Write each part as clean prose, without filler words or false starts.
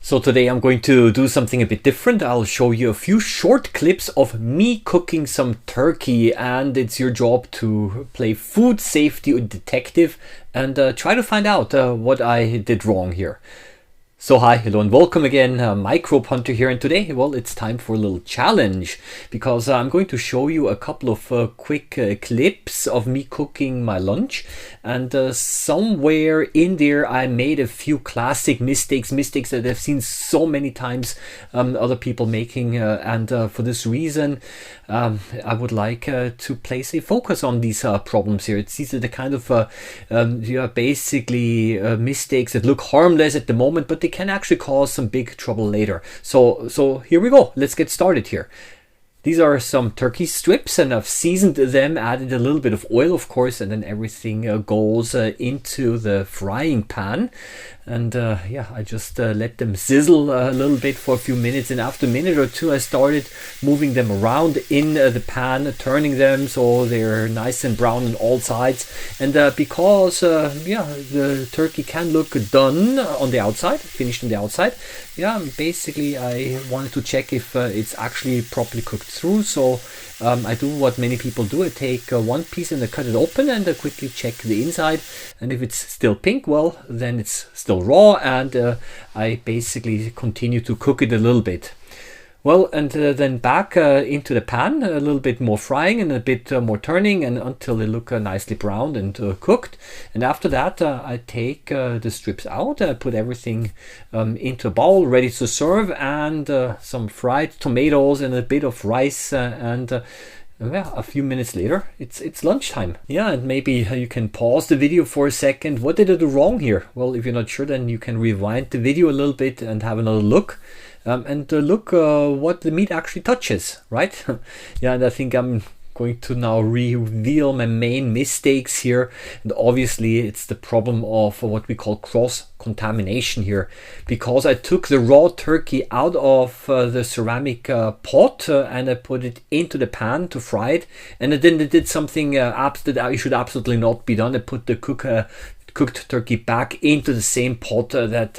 So today I'm going to do something a bit different. I'll show you a few short clips of me cooking some turkey, and it's your job to play food safety detective and try to find out what I did wrong here. So hi, hello and welcome again, Microbehunter here, and today, well, it's time for a little challenge because I'm going to show you a couple of quick clips of me cooking my lunch, and somewhere in there I made a few classic mistakes that I've seen so many times other people making, and for this reason I would like to place a focus on these problems here. These are the kind of basically mistakes that look harmless at the moment, but they can actually cause some big trouble later. So here we go. Let's get started here. These are some turkey strips, and I've seasoned them, added a little bit of oil, of course, and then everything goes into the frying pan. And yeah, I just let them sizzle a little bit for a few minutes, and after a minute or two I started moving them around in the pan, turning them so they're nice and brown on all sides. And because yeah, the turkey can look done on the outside, finished on the outside, yeah, basically I wanted to check if it's actually properly cooked through. So I do what many people do. I take one piece and I cut it open and quickly check the inside, and if it's still pink, well, then it's still raw, and I basically continue to cook it a little bit. Well, and then back into the pan, a little bit more frying and a bit more turning, and until they look nicely browned and cooked. And after that, I take the strips out, put everything into a bowl ready to serve, and some fried tomatoes and a bit of rice, and yeah, a few minutes later, it's lunchtime. Yeah, and maybe you can pause the video for a second. What did I do wrong here? Well, if you're not sure, then you can rewind the video a little bit and have another look. And look what the meat actually touches, right? Yeah, and I think I'm going to now reveal my main mistakes here. And obviously it's the problem of what we call cross-contamination here, because I took the raw turkey out of the ceramic pot and I put it into the pan to fry it, and then I did something that I should absolutely not be done. I put the cooked turkey back into the same pot that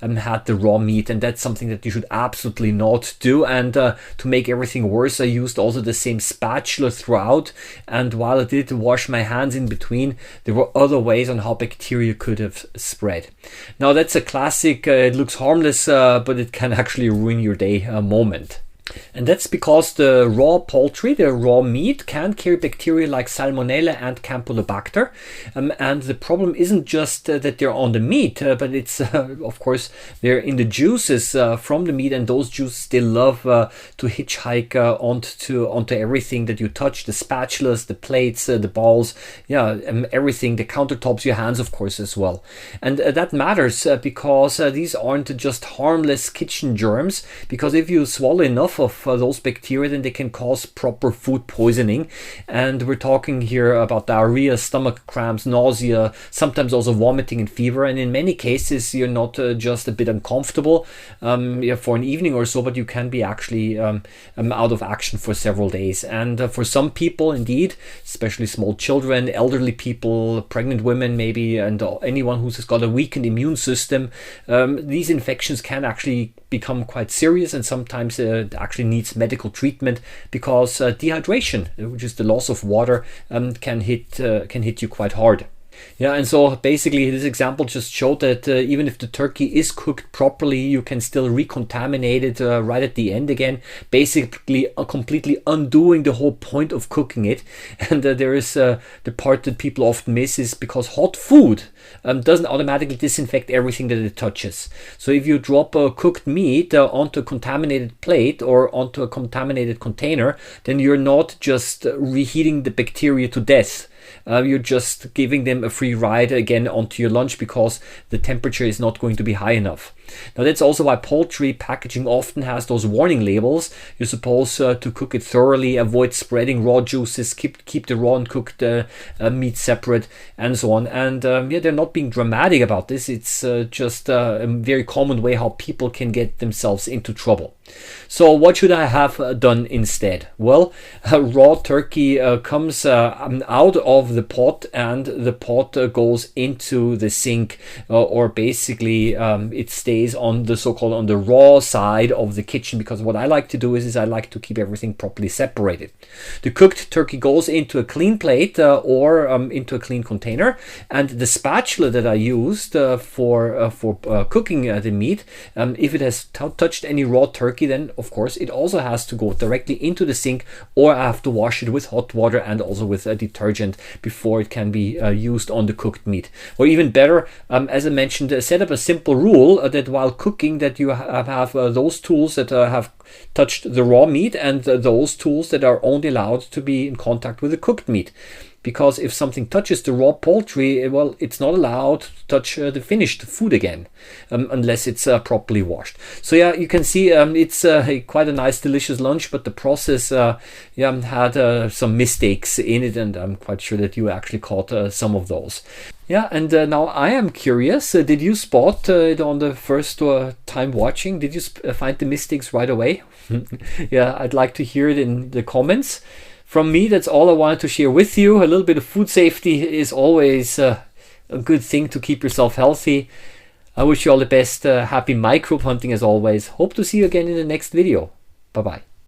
had the raw meat, and that's something that you should absolutely not do. And to make everything worse, I used also the same spatula throughout, and while I did wash my hands in between, there were other ways on how bacteria could have spread. Now that's a classic, it looks harmless, but it can actually ruin your day moment. And that's because the raw poultry, the raw meat, can carry bacteria like Salmonella and Campylobacter. And the problem isn't just that they're on the meat, but it's, of course, they're in the juices from the meat, and those juices, they love to hitchhike onto everything that you touch, the spatulas, the plates, the bowls, yeah, everything, the countertops, your hands, of course, as well. And that matters because these aren't just harmless kitchen germs, because if you swallow enough of those bacteria, then they can cause proper food poisoning. And we're talking here about diarrhea, stomach cramps, nausea, sometimes also vomiting and fever. And in many cases, you're not just a bit uncomfortable yeah, for an evening or so, but you can be actually out of action for several days. And for some people, indeed, especially small children, elderly people, pregnant women maybe, and anyone who's got a weakened immune system, these infections can actually become quite serious, and sometimes actually needs medical treatment, because dehydration, which is the loss of water, can hit you quite hard. Yeah, and so basically this example just showed that even if the turkey is cooked properly, you can still recontaminate it right at the end again, basically completely undoing the whole point of cooking it. And there is the part that people often miss, is because hot food doesn't automatically disinfect everything that it touches. So if you drop cooked meat onto a contaminated plate or onto a contaminated container, then you're not just reheating the bacteria to death. You're just giving them a free ride again onto your lunch, because the temperature is not going to be high enough. Now that's also why poultry packaging often has those warning labels. You're supposed to cook it thoroughly, avoid spreading raw juices, keep the raw and cooked meat separate, and so on. And yeah, they're not being dramatic about this. It's just a very common way how people can get themselves into trouble. So what should I have done instead? Well, raw turkey comes out of the pot, and the pot goes into the sink, or basically it stays stays on the so-called on the raw side of the kitchen, because what I like to do is I like to keep everything properly separated. The cooked turkey goes into a clean plate or into a clean container, and the spatula that I used for cooking the meat, if it has touched any raw turkey, then of course it also has to go directly into the sink, or I have to wash it with hot water and also with a detergent before it can be used on the cooked meat. Or even better, as I mentioned, set up a simple rule that while cooking that you have those tools that have touched the raw meat and those tools that are only allowed to be in contact with the cooked meat. Because if something touches the raw poultry, well, it's not allowed to touch the finished food again, unless it's properly washed. So yeah, you can see it's quite a nice, delicious lunch, but the process had some mistakes in it, and I'm quite sure that you actually caught some of those. Yeah, and now I am curious, did you spot it on the first time watching? Did you find the mistakes right away? Yeah, I'd like to hear it in the comments. From me, that's all I wanted to share with you. A little bit of food safety is always a good thing to keep yourself healthy. I wish you all the best. Happy microbe hunting as always. Hope to see you again in the next video. Bye-bye.